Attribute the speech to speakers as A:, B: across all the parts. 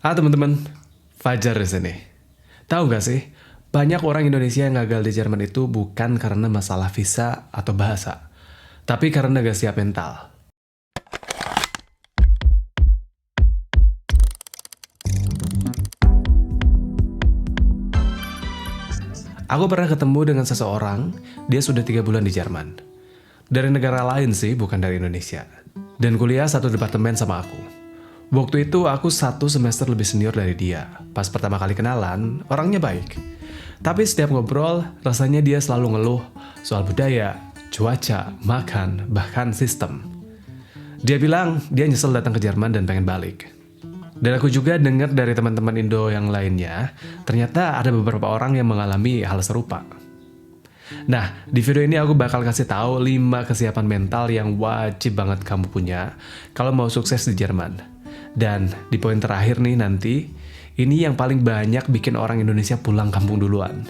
A: Teman-teman, Fajar di sini. Tahu gak sih, banyak orang Indonesia yang gagal di Jerman itu bukan karena masalah visa atau bahasa, tapi karena gak siap mental. Aku pernah ketemu dengan seseorang, dia sudah 3 bulan di Jerman. Dari negara lain sih, bukan dari Indonesia. Dan kuliah satu departemen sama aku. Waktu itu aku 1 semester lebih senior dari dia. Pas pertama kali kenalan, orangnya baik. Tapi setiap ngobrol, rasanya dia selalu ngeluh soal budaya, cuaca, makan, bahkan sistem. Dia bilang dia nyesel datang ke Jerman dan pengen balik. Dan aku juga dengar dari teman-teman Indo yang lainnya, ternyata ada beberapa orang yang mengalami hal serupa. Nah, di video ini aku bakal kasih tahu 5 kesiapan mental yang wajib banget kamu punya kalau mau sukses di Jerman. Dan di poin terakhir nih nanti, ini yang paling banyak bikin orang Indonesia pulang kampung duluan.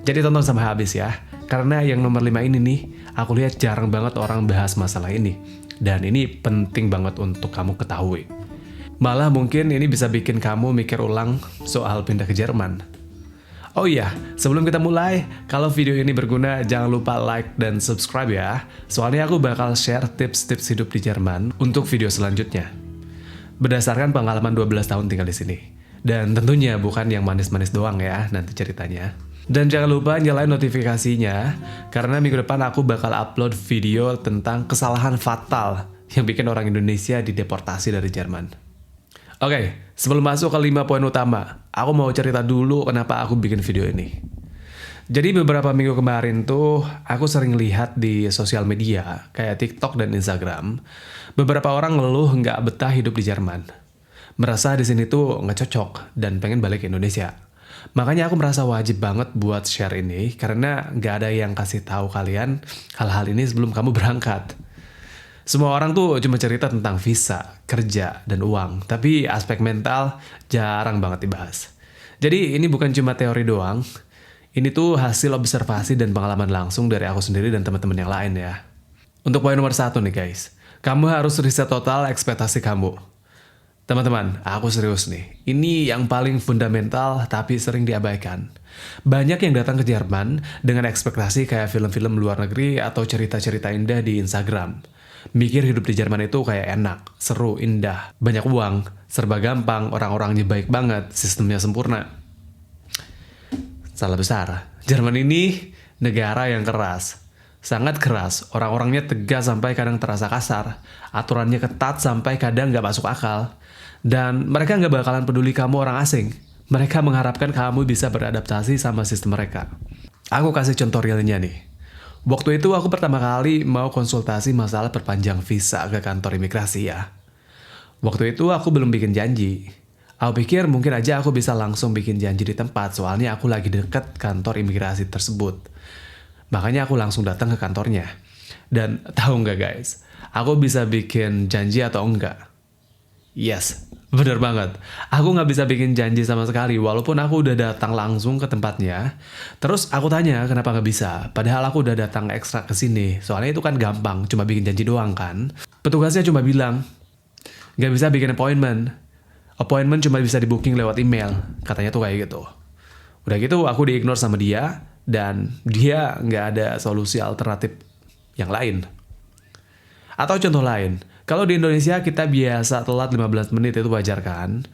A: Jadi tonton sampai habis ya, karena yang nomor 5 ini nih, aku lihat jarang banget orang bahas masalah ini. Dan ini penting banget untuk kamu ketahui. Malah mungkin ini bisa bikin kamu mikir ulang soal pindah ke Jerman. Oh iya, sebelum kita mulai, kalau video ini berguna, jangan lupa like dan subscribe ya. Soalnya aku bakal share tips-tips hidup di Jerman untuk video selanjutnya. Berdasarkan pengalaman 12 tahun tinggal di sini. Dan tentunya bukan yang manis-manis doang ya, nanti ceritanya. Dan jangan lupa nyalain notifikasinya, karena minggu depan aku bakal upload video tentang kesalahan fatal yang bikin orang Indonesia dideportasi dari Jerman. Oke, sebelum masuk ke 5 poin utama, aku mau cerita dulu kenapa aku bikin video ini. Jadi beberapa minggu kemarin tuh, aku sering lihat di sosial media, kayak TikTok dan Instagram, beberapa orang ngeluh nggak betah hidup di Jerman. Merasa di sini tuh nggak cocok dan pengen balik ke Indonesia. Makanya aku merasa wajib banget buat share ini, karena nggak ada yang kasih tahu kalian hal-hal ini sebelum kamu berangkat. Semua orang tuh cuma cerita tentang visa, kerja, dan uang. Tapi aspek mental jarang banget dibahas. Jadi ini bukan cuma teori doang. Ini tuh hasil observasi dan pengalaman langsung dari aku sendiri dan teman-teman yang lain ya. Untuk poin nomor 1 nih guys. Kamu harus riset total ekspektasi kamu. Teman-teman, aku serius nih. Ini yang paling fundamental tapi sering diabaikan. Banyak yang datang ke Jerman dengan ekspektasi kayak film-film luar negeri atau cerita-cerita indah di Instagram. Mikir hidup di Jerman itu kayak enak, seru, indah, banyak uang, serba gampang, orang-orangnya baik banget, sistemnya sempurna. Salah besar. Jerman ini negara yang keras. Sangat keras, orang-orangnya tegas sampai kadang terasa kasar. Aturannya ketat sampai kadang nggak masuk akal. Dan mereka nggak bakalan peduli kamu orang asing. Mereka mengharapkan kamu bisa beradaptasi sama sistem mereka. Aku kasih contoh realnya nih. Waktu itu aku pertama kali mau konsultasi masalah perpanjang visa ke kantor imigrasi ya. Waktu itu aku belum bikin janji. Aku pikir mungkin aja aku bisa langsung bikin janji di tempat, soalnya aku lagi deket kantor imigrasi tersebut. Makanya aku langsung datang ke kantornya. Dan tahu nggak guys, aku bisa bikin janji atau enggak? Yes, bener banget. Aku nggak bisa bikin janji sama sekali, walaupun aku udah datang langsung ke tempatnya. Terus aku tanya kenapa nggak bisa, padahal aku udah datang ekstra ke sini. Soalnya itu kan gampang, cuma bikin janji doang kan. Petugasnya cuma bilang, nggak bisa bikin appointment. Appointment cuma bisa di booking lewat email, katanya tuh kayak gitu. Udah gitu aku di-ignore sama dia, dan dia nggak ada solusi alternatif yang lain. Atau contoh lain, kalau di Indonesia kita biasa telat 15 menit itu wajar kan?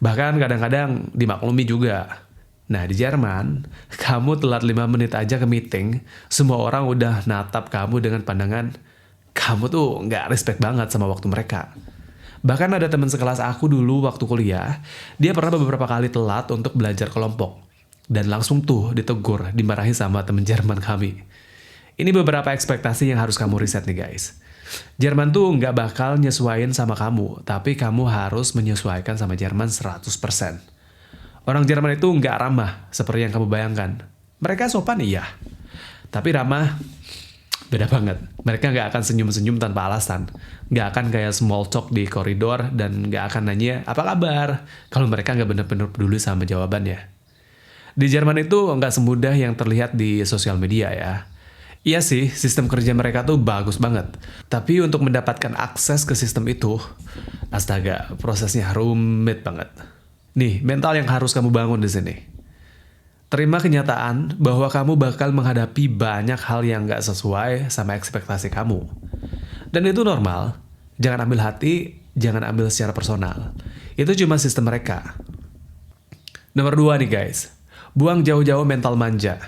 A: Bahkan kadang-kadang dimaklumi juga. Nah di Jerman, kamu telat 5 menit aja ke meeting, semua orang udah natap kamu dengan pandangan, kamu tuh nggak respect banget sama waktu mereka. Bahkan ada teman sekelas aku dulu waktu kuliah, dia pernah beberapa kali telat untuk belajar kelompok. Dan langsung tuh ditegur, dimarahi sama teman Jerman kami. Ini beberapa ekspektasi yang harus kamu riset nih guys. Jerman tuh nggak bakal nyesuaiin sama kamu, tapi kamu harus menyesuaikan sama Jerman 100%. Orang Jerman itu nggak ramah, seperti yang kamu bayangkan. Mereka sopan iya, tapi ramah beda banget. Mereka nggak akan senyum-senyum tanpa alasan. Nggak akan kayak small talk di koridor, dan nggak akan nanya, apa kabar? Kalau mereka nggak bener-bener peduli sama jawabannya. Di Jerman itu nggak semudah yang terlihat di sosial media ya. Iya sih, sistem kerja mereka tuh bagus banget. Tapi untuk mendapatkan akses ke sistem itu, astaga, prosesnya rumit banget. Nih, mental yang harus kamu bangun di sini. Terima kenyataan bahwa kamu bakal menghadapi banyak hal yang gak sesuai sama ekspektasi kamu. Dan itu normal. Jangan ambil hati, jangan ambil secara personal. Itu cuma sistem mereka. Nomor 2 nih guys. Buang jauh-jauh mental manja.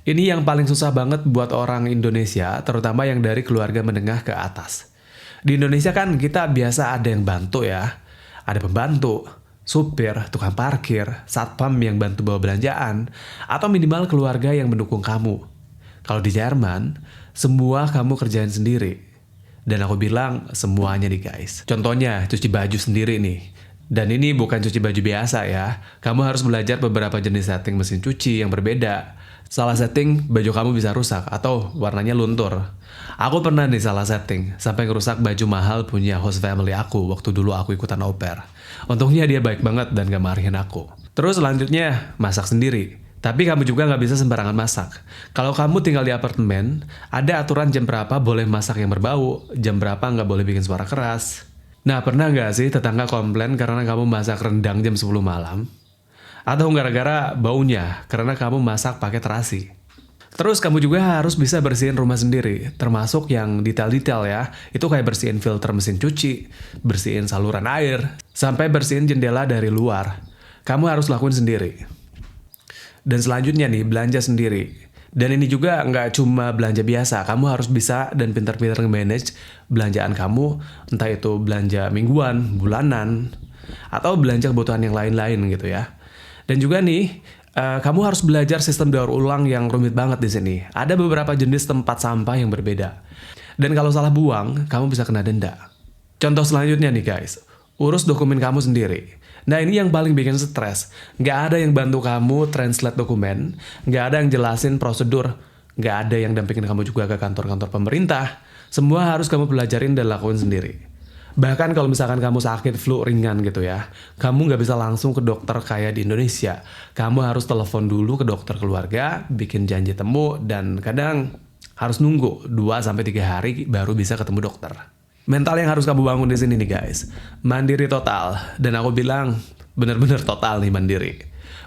A: Ini yang paling susah banget buat orang Indonesia, terutama yang dari keluarga menengah ke atas. Di Indonesia kan kita biasa ada yang bantu ya. Ada pembantu, supir, tukang parkir, satpam yang bantu bawa belanjaan, atau minimal keluarga yang mendukung kamu. Kalau di Jerman, semua kamu kerjain sendiri. Dan aku bilang semuanya nih guys. Contohnya cuci baju sendiri nih. Dan ini bukan cuci baju biasa ya. Kamu harus belajar beberapa jenis setting mesin cuci yang berbeda. Salah setting, baju kamu bisa rusak atau warnanya luntur. Aku pernah nih salah setting, sampai ngerusak baju mahal punya host family aku waktu dulu aku ikutan au pair. Untungnya dia baik banget dan gak marahin aku. Terus selanjutnya, masak sendiri. Tapi kamu juga gak bisa sembarangan masak. Kalau kamu tinggal di apartemen, ada aturan jam berapa boleh masak yang berbau, jam berapa gak boleh bikin suara keras. Nah, pernah gak sih tetangga komplain karena kamu masak rendang jam 10 malam? Atau gara-gara baunya, karena kamu masak pakai terasi. Terus kamu juga harus bisa bersihin rumah sendiri, termasuk yang detail-detail ya. Itu kayak bersihin filter mesin cuci, bersihin saluran air, sampai bersihin jendela dari luar. Kamu harus lakuin sendiri. Dan selanjutnya nih, belanja sendiri. Dan ini juga nggak cuma belanja biasa, kamu harus bisa dan pintar-pintar nge-manage belanjaan kamu, entah itu belanja mingguan, bulanan, atau belanja kebutuhan yang lain-lain gitu ya. Dan juga nih, kamu harus belajar sistem daur ulang yang rumit banget di sini. Ada beberapa jenis tempat sampah yang berbeda. Dan kalau salah buang, kamu bisa kena denda. Contoh selanjutnya nih guys, urus dokumen kamu sendiri. Nah ini yang paling bikin stres. Nggak ada yang bantu kamu translate dokumen, nggak ada yang jelasin prosedur, nggak ada yang dampingin kamu juga ke kantor-kantor pemerintah. Semua harus kamu pelajarin dan lakuin sendiri. Bahkan kalau misalkan kamu sakit flu ringan gitu ya, kamu nggak bisa langsung ke dokter kayak di Indonesia. Kamu harus telepon dulu ke dokter keluarga, bikin janji temu, dan kadang harus nunggu 2-3 hari baru bisa ketemu dokter. Mental yang harus kamu bangun di sini nih guys, mandiri total. Dan aku bilang bener-bener total nih mandiri.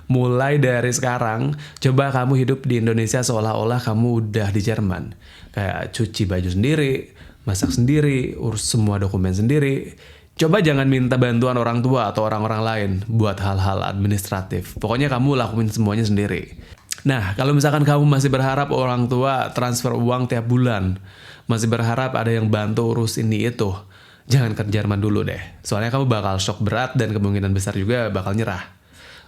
A: Mulai dari sekarang, coba kamu hidup di Indonesia seolah-olah kamu udah di Jerman. Kayak cuci baju sendiri, masak sendiri, urus semua dokumen sendiri. Coba jangan minta bantuan orang tua atau orang-orang lain buat hal-hal administratif. Pokoknya kamu lakuin semuanya sendiri. Nah, kalau misalkan kamu masih berharap orang tua transfer uang tiap bulan, masih berharap ada yang bantu urus ini itu, jangan ke Jerman dulu deh. Soalnya kamu bakal shock berat dan kemungkinan besar juga bakal nyerah.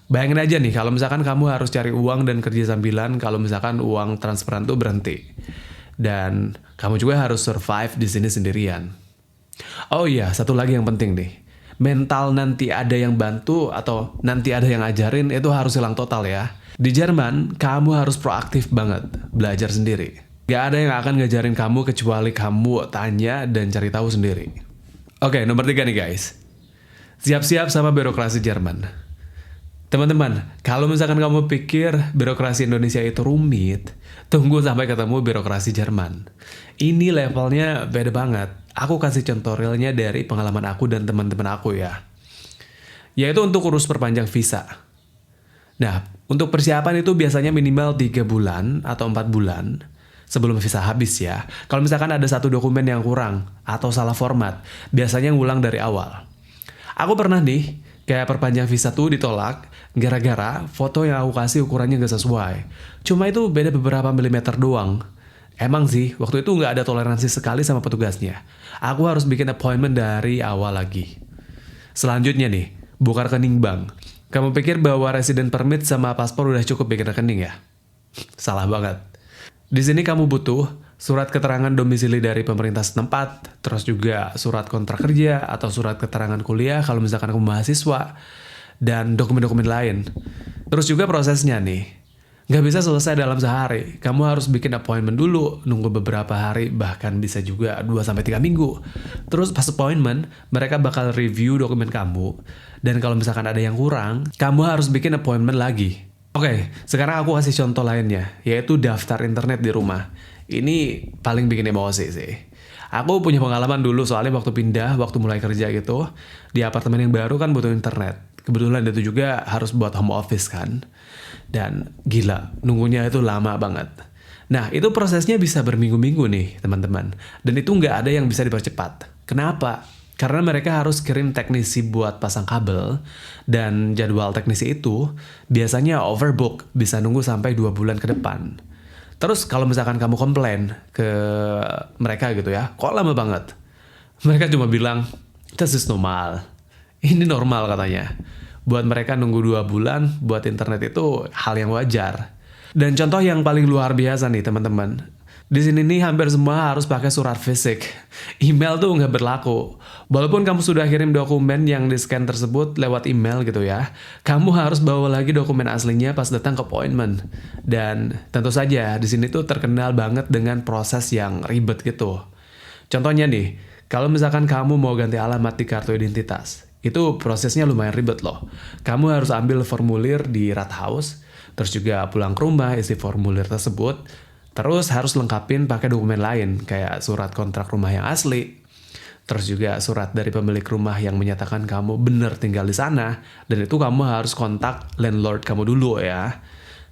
A: Bayangin aja nih, kalau misalkan kamu harus cari uang dan kerja sambilan, kalau misalkan uang transferan tuh berhenti. Dan kamu juga harus survive di sini sendirian. Oh iya, satu lagi yang penting nih. Mental nanti ada yang bantu atau nanti ada yang ajarin itu harus hilang total ya. Di Jerman, kamu harus proaktif banget, belajar sendiri. Gak ada yang akan ngajarin kamu kecuali kamu tanya dan cari tahu sendiri. Oke, nomor 3 nih guys. Siap-siap sama birokrasi Jerman. Teman-teman, kalau misalkan kamu pikir birokrasi Indonesia itu rumit, tunggu sampai ketemu birokrasi Jerman. Ini levelnya beda banget. Aku kasih contoh realnya dari pengalaman aku dan teman-teman aku ya. Yaitu untuk urus perpanjang visa. Nah, untuk persiapan itu biasanya minimal 3 bulan atau 4 bulan sebelum visa habis ya. Kalau misalkan ada satu dokumen yang kurang atau salah format, biasanya ngulang dari awal. Aku pernah nih, kayak perpanjang visa tuh ditolak gara-gara foto yang aku kasih ukurannya gak sesuai. Cuma itu beda beberapa milimeter doang. Emang sih, waktu itu gak ada toleransi sekali sama petugasnya. Aku harus bikin appointment dari awal lagi. Selanjutnya nih, buka rekening bank. Kamu pikir bahwa resident permit sama paspor udah cukup bikin rekening ya? Salah banget. Di sini kamu butuh surat keterangan domisili dari pemerintah setempat, terus juga surat kontrak kerja atau surat keterangan kuliah kalau misalkan kamu mahasiswa, dan dokumen-dokumen lain. Terus juga prosesnya nih, nggak bisa selesai dalam sehari. Kamu harus bikin appointment dulu, nunggu beberapa hari, bahkan bisa juga 2-3 minggu. Terus pas appointment, mereka bakal review dokumen kamu, dan kalau misalkan ada yang kurang, kamu harus bikin appointment lagi. Oke, sekarang aku kasih contoh lainnya, yaitu daftar internet di rumah. Ini paling bikin emosi sih. Aku punya pengalaman dulu soalnya waktu pindah, waktu mulai kerja gitu, di apartemen yang baru kan butuh internet. Kebetulan itu juga harus buat home office kan. Dan gila, nunggunya itu lama banget. Nah, itu prosesnya bisa berminggu-minggu nih, teman-teman. Dan itu nggak ada yang bisa dipercepat. Kenapa? Karena mereka harus kirim teknisi buat pasang kabel, dan jadwal teknisi itu biasanya overbook, bisa nunggu sampai 2 bulan ke depan. Terus kalau misalkan kamu komplain ke mereka gitu ya, kok lama banget? Mereka cuma bilang, this is normal. Ini normal katanya. Buat mereka nunggu 2 bulan buat internet itu hal yang wajar. Dan contoh yang paling luar biasa nih teman-teman. Di sini nih hampir semua harus pakai surat fisik. Email tuh nggak berlaku. Walaupun kamu sudah kirim dokumen yang di-scan tersebut lewat email gitu ya, kamu harus bawa lagi dokumen aslinya pas datang ke appointment. Dan tentu saja di sini tuh terkenal banget dengan proses yang ribet gitu. Contohnya nih, kalau misalkan kamu mau ganti alamat di kartu identitas, itu prosesnya lumayan ribet loh. Kamu harus ambil formulir di Rathaus, terus juga pulang ke rumah isi formulir tersebut, terus harus lengkapin pakai dokumen lain kayak surat kontrak rumah yang asli, terus juga surat dari pemilik rumah yang menyatakan kamu bener tinggal di sana, dan itu kamu harus kontak landlord kamu dulu ya,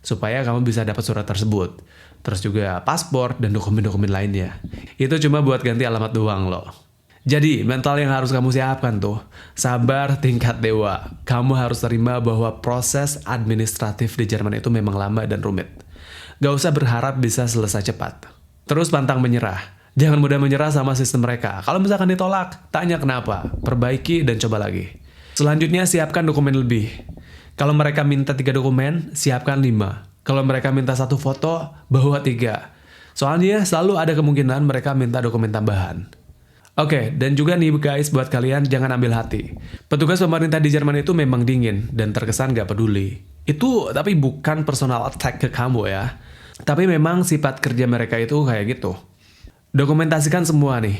A: supaya kamu bisa dapat surat tersebut. Terus juga paspor dan dokumen-dokumen lainnya. Itu cuma buat ganti alamat doang loh. Jadi, mental yang harus kamu siapkan tuh, sabar tingkat dewa. Kamu harus terima bahwa proses administratif di Jerman itu memang lama dan rumit. Gak usah berharap bisa selesai cepat. Terus pantang menyerah. Jangan mudah menyerah sama sistem mereka. Kalau misalkan ditolak, tanya kenapa, perbaiki dan coba lagi. Selanjutnya, siapkan dokumen lebih. Kalau mereka minta 3 dokumen, siapkan 5. Kalau mereka minta 1 foto, bawa 3. Soalnya selalu ada kemungkinan mereka minta dokumen tambahan. Oke, dan juga nih guys, buat kalian jangan ambil hati. Petugas pemerintah di Jerman itu memang dingin dan terkesan gak peduli. Itu tapi bukan personal attack ke kamu ya. Tapi memang sifat kerja mereka itu kayak gitu. Dokumentasikan semua nih.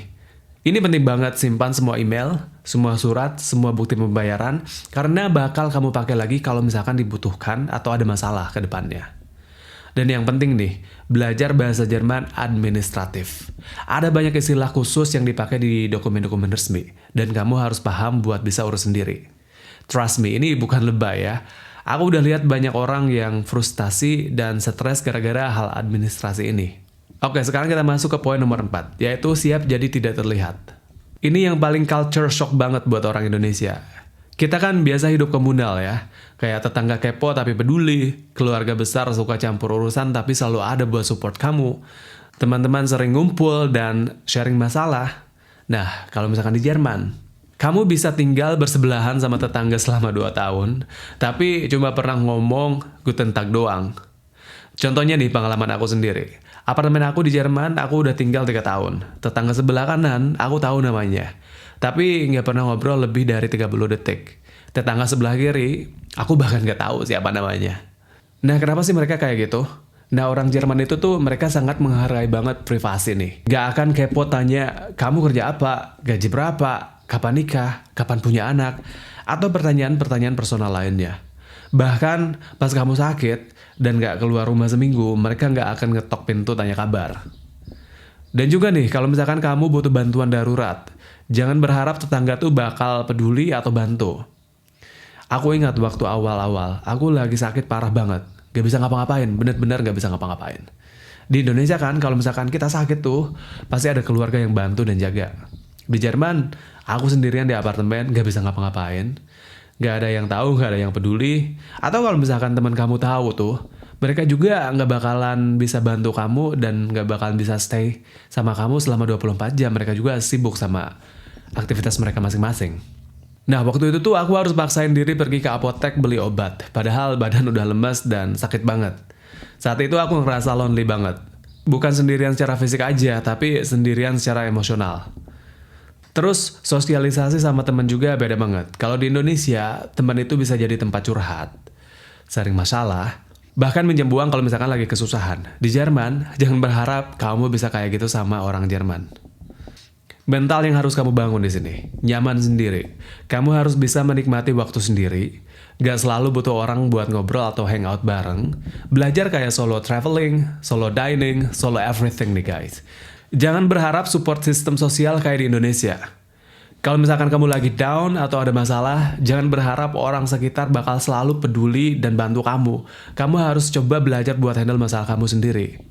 A: Ini penting banget, simpan semua email, semua surat, semua bukti pembayaran, karena bakal kamu pakai lagi kalau misalkan dibutuhkan atau ada masalah ke depannya. Dan yang penting nih, belajar bahasa Jerman administratif. Ada banyak istilah khusus yang dipakai di dokumen-dokumen resmi, dan kamu harus paham buat bisa urus sendiri. Trust me, ini bukan lebay ya. Aku udah lihat banyak orang yang frustasi dan stres gara-gara hal administrasi ini. Oke, sekarang kita masuk ke poin nomor 4, yaitu siap jadi tidak terlihat. Ini yang paling culture shock banget buat orang Indonesia. Kita kan biasa hidup komunal ya, kayak tetangga kepo tapi peduli, keluarga besar suka campur urusan tapi selalu ada buat support kamu, teman-teman sering ngumpul dan sharing masalah. Nah, kalau misalkan di Jerman, kamu bisa tinggal bersebelahan sama tetangga selama 2 tahun, tapi cuma pernah ngomong Guten Tag doang. Contohnya nih pengalaman aku sendiri. Apartemen aku di Jerman, aku udah tinggal 3 tahun. Tetangga sebelah kanan, aku tahu namanya. Tapi nggak pernah ngobrol lebih dari 30 detik. Tetangga sebelah kiri, aku bahkan nggak tahu siapa namanya. Nah, kenapa sih mereka kayak gitu? Nah, orang Jerman itu tuh mereka sangat menghargai banget privasi nih. Nggak akan kepo tanya, kamu kerja apa? Gaji berapa? Kapan nikah? Kapan punya anak? Atau pertanyaan-pertanyaan personal lainnya. Bahkan pas kamu sakit dan nggak keluar rumah seminggu, mereka nggak akan ngetok pintu tanya kabar. Dan juga nih, kalau misalkan kamu butuh bantuan darurat, jangan berharap tetangga tuh bakal peduli atau bantu. Aku ingat waktu awal-awal, aku lagi sakit parah banget. Gak bisa ngapa-ngapain, bener-bener gak bisa ngapa-ngapain. Di Indonesia kan, kalau misalkan kita sakit tuh, pasti ada keluarga yang bantu dan jaga. Di Jerman, aku sendirian di apartemen, gak bisa ngapa-ngapain. Gak ada yang tahu, gak ada yang peduli. Atau kalau misalkan teman kamu tahu tuh, mereka juga nggak bakalan bisa bantu kamu dan nggak bakalan bisa stay sama kamu selama 24 jam. Mereka juga sibuk sama aktivitas mereka masing-masing. Nah, waktu itu tuh aku harus paksain diri pergi ke apotek beli obat. Padahal badan udah lemas dan sakit banget. Saat itu aku ngerasa lonely banget. Bukan sendirian secara fisik aja, tapi sendirian secara emosional. Terus, sosialisasi sama teman juga beda banget. Kalau di Indonesia, teman itu bisa jadi tempat curhat, sharing masalah, bahkan minjem uang kalau misalkan lagi kesusahan. Di Jerman, jangan berharap kamu bisa kayak gitu sama orang Jerman. Mental yang harus kamu bangun di sini, nyaman sendiri. Kamu harus bisa menikmati waktu sendiri. Gak selalu butuh orang buat ngobrol atau hangout bareng. Belajar kayak solo traveling, solo dining, solo everything nih guys. Jangan berharap support sistem sosial kayak di Indonesia. Kalau misalkan kamu lagi down atau ada masalah, jangan berharap orang sekitar bakal selalu peduli dan bantu kamu. Kamu harus coba belajar buat handle masalah kamu sendiri.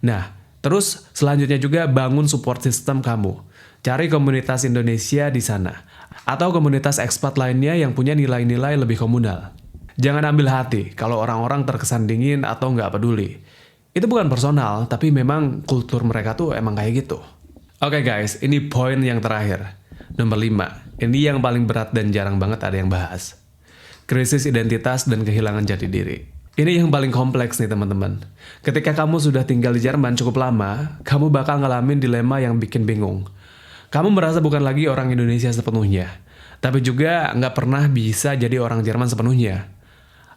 A: Nah, terus selanjutnya juga bangun support system kamu. Cari komunitas Indonesia di sana. Atau komunitas ekspat lainnya yang punya nilai-nilai lebih komunal. Jangan ambil hati kalau orang-orang terkesan dingin atau nggak peduli. Itu bukan personal, tapi memang kultur mereka tuh emang kayak gitu. Oke guys, ini poin yang terakhir. Nomor 5, ini yang paling berat dan jarang banget ada yang bahas. Krisis identitas dan kehilangan jati diri. Ini yang paling kompleks nih teman-teman. Ketika kamu sudah tinggal di Jerman cukup lama, kamu bakal ngalamin dilema yang bikin bingung. Kamu merasa bukan lagi orang Indonesia sepenuhnya, tapi juga nggak pernah bisa jadi orang Jerman sepenuhnya.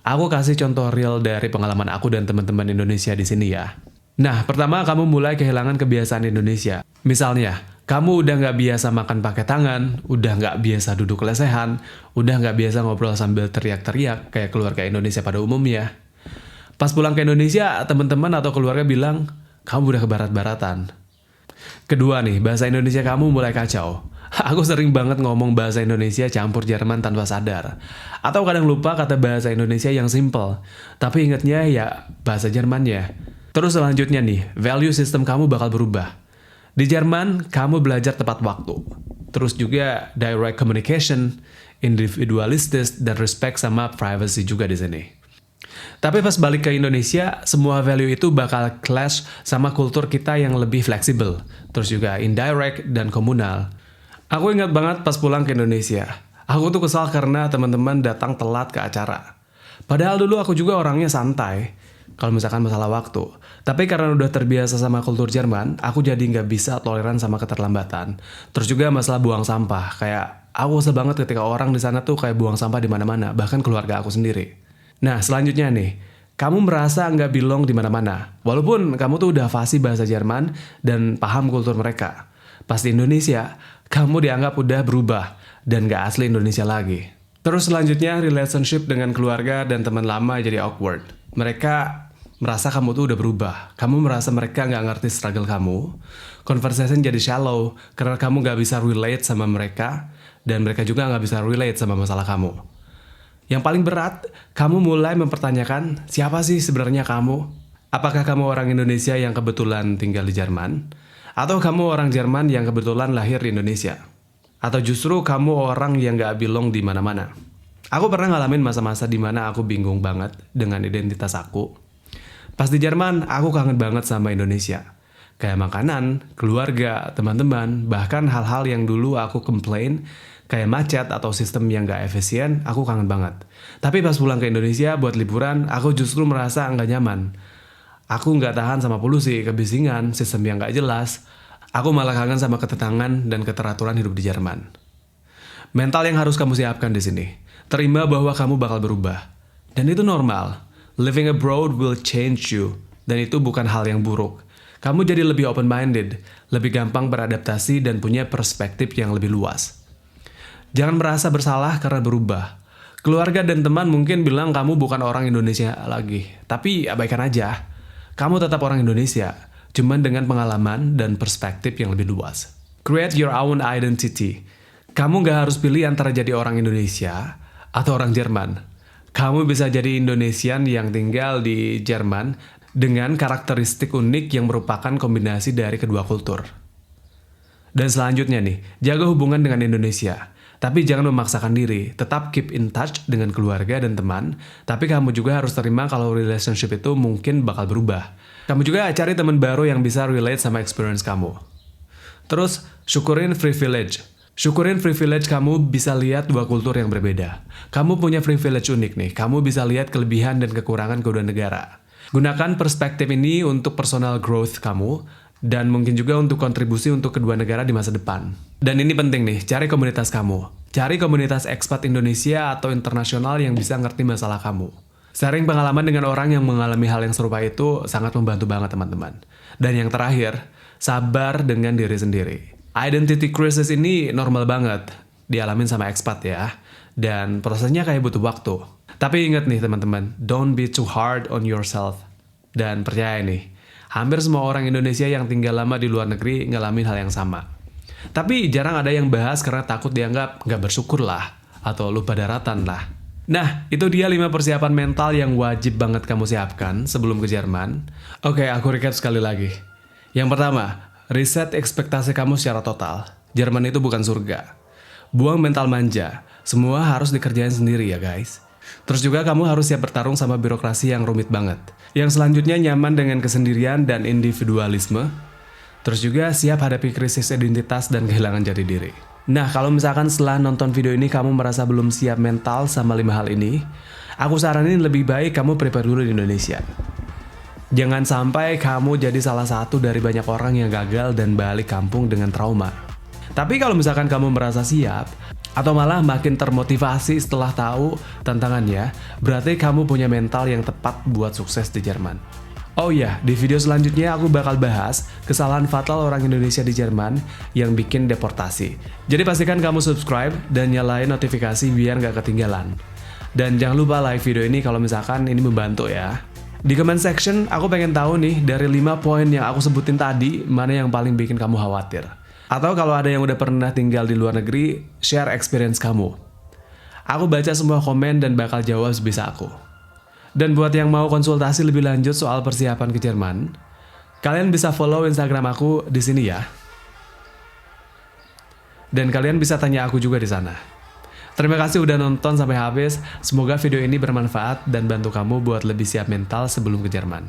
A: Aku kasih contoh real dari pengalaman aku dan teman-teman Indonesia di sini ya. Nah, pertama kamu mulai kehilangan kebiasaan Indonesia. Misalnya, kamu udah nggak biasa makan pakai tangan, udah nggak biasa duduk lesehan, udah nggak biasa ngobrol sambil teriak-teriak kayak keluarga Indonesia pada umumnya. Pas pulang ke Indonesia, teman-teman atau keluarga bilang, kamu udah kebarat-baratan. Kedua nih, bahasa Indonesia kamu mulai kacau. Aku sering banget ngomong bahasa Indonesia campur Jerman tanpa sadar. Atau kadang lupa kata bahasa Indonesia yang simple, tapi ingetnya ya bahasa Jermannya. Terus selanjutnya nih, value system kamu bakal berubah. Di Jerman, kamu belajar tepat waktu. Terus juga direct communication, individualistis, dan respect sama privacy juga di sini. Tapi pas balik ke Indonesia, semua value itu bakal clash sama kultur kita yang lebih fleksibel. Terus juga indirect dan komunal. Aku ingat banget pas pulang ke Indonesia. Aku tuh kesal karena teman-teman datang telat ke acara. Padahal dulu aku juga orangnya santai. Kalau misalkan masalah waktu. Tapi karena udah terbiasa sama kultur Jerman, aku jadi nggak bisa toleran sama keterlambatan. Terus juga masalah buang sampah. Kayak aku kesel banget ketika orang di sana tuh kayak buang sampah di mana-mana, bahkan keluarga aku sendiri. Nah, selanjutnya nih, kamu merasa nggak belong di mana-mana. Walaupun kamu tuh udah fasih bahasa Jerman dan paham kultur mereka. Pas di Indonesia, kamu dianggap udah berubah dan nggak asli Indonesia lagi. Terus selanjutnya, relationship dengan keluarga dan teman lama jadi awkward. Mereka merasa kamu tuh udah berubah. Kamu merasa mereka nggak ngerti struggle kamu. Conversation jadi shallow karena kamu nggak bisa relate sama mereka dan mereka juga nggak bisa relate sama masalah kamu. Yang paling berat, kamu mulai mempertanyakan siapa sih sebenarnya kamu? Apakah kamu orang Indonesia yang kebetulan tinggal di Jerman? Atau kamu orang Jerman yang kebetulan lahir di Indonesia? Atau justru kamu orang yang nggak belong di mana-mana? Aku pernah ngalamin masa-masa di mana aku bingung banget dengan identitas aku. Pas di Jerman, aku kangen banget sama Indonesia. Kayak makanan, keluarga, teman-teman, bahkan hal-hal yang dulu aku komplain, kayak macet atau sistem yang gak efisien, aku kangen banget. Tapi pas pulang ke Indonesia buat liburan, aku justru merasa nggak nyaman. Aku nggak tahan sama polusi, kebisingan, sistem yang gak jelas. Aku malah kangen sama ketenangan dan keteraturan hidup di Jerman. Mental yang harus kamu siapkan di sini. Terima bahwa kamu bakal berubah. Dan itu normal. Living abroad will change you, dan itu bukan hal yang buruk. Kamu jadi lebih open-minded, lebih gampang beradaptasi dan punya perspektif yang lebih luas. Jangan merasa bersalah karena berubah. Keluarga dan teman mungkin bilang kamu bukan orang Indonesia lagi, tapi abaikan aja. Kamu tetap orang Indonesia, cuman dengan pengalaman dan perspektif yang lebih luas. Create your own identity. Kamu gak harus pilih antara jadi orang Indonesia atau orang Jerman. Kamu bisa jadi Indonesian yang tinggal di Jerman dengan karakteristik unik yang merupakan kombinasi dari kedua kultur. Dan selanjutnya nih, jaga hubungan dengan Indonesia. Tapi jangan memaksakan diri, tetap keep in touch dengan keluarga dan teman, tapi kamu juga harus terima kalau relationship itu mungkin bakal berubah. Kamu juga cari teman baru yang bisa relate sama experience kamu. Terus, syukurin privilege. Syukurin privilege kamu bisa lihat dua kultur yang berbeda. Kamu punya privilege unik nih, kamu bisa lihat kelebihan dan kekurangan kedua negara. Gunakan perspektif ini untuk personal growth kamu, dan mungkin juga untuk kontribusi untuk kedua negara di masa depan. Dan ini penting nih, cari komunitas kamu. Cari komunitas ekspat Indonesia atau internasional yang bisa ngerti masalah kamu. Sharing pengalaman dengan orang yang mengalami hal yang serupa itu sangat membantu banget teman-teman. Dan yang terakhir, sabar dengan diri sendiri. Identity crisis ini normal banget dialamin sama ekspat ya. Dan prosesnya kayak butuh waktu. Tapi ingat nih teman-teman, don't be too hard on yourself. Dan percaya nih, hampir semua orang Indonesia yang tinggal lama di luar negeri ngalamin hal yang sama. Tapi jarang ada yang bahas karena takut dianggap nggak bersyukur lah, atau lupa daratan lah. Nah, itu dia 5 persiapan mental yang wajib banget kamu siapkan sebelum ke Jerman. Oke, aku recap sekali lagi. Yang pertama, reset ekspektasi kamu secara total. Jerman itu bukan surga. Buang mental manja, semua harus dikerjain sendiri ya guys. Terus juga kamu harus siap bertarung sama birokrasi yang rumit banget. Yang selanjutnya nyaman dengan kesendirian dan individualisme. Terus juga siap hadapi krisis identitas dan kehilangan jati diri. Nah, kalau misalkan setelah nonton video ini kamu merasa belum siap mental sama 5 hal ini, aku saranin lebih baik kamu prepare dulu di Indonesia. Jangan sampai kamu jadi salah satu dari banyak orang yang gagal dan balik kampung dengan trauma. Tapi kalau misalkan kamu merasa siap, atau malah makin termotivasi setelah tahu tantangannya, berarti kamu punya mental yang tepat buat sukses di Jerman. Oh iya, di video selanjutnya aku bakal bahas kesalahan fatal orang Indonesia di Jerman yang bikin deportasi. Jadi pastikan kamu subscribe dan nyalain notifikasi biar nggak ketinggalan. Dan jangan lupa like video ini kalau misalkan ini membantu ya. Di comment section, aku pengen tahu nih dari 5 poin yang aku sebutin tadi, mana yang paling bikin kamu khawatir. Atau kalau ada yang udah pernah tinggal di luar negeri, share experience kamu. Aku baca semua komen dan bakal jawab sebisa aku. Dan buat yang mau konsultasi lebih lanjut soal persiapan ke Jerman, kalian bisa follow Instagram aku di sini ya. Dan kalian bisa tanya aku juga di sana. Terima kasih udah nonton sampai habis. Semoga video ini bermanfaat dan bantu kamu buat lebih siap mental sebelum ke Jerman.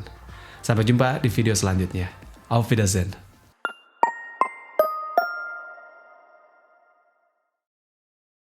A: Sampai jumpa di video selanjutnya. Auf Wiedersehen.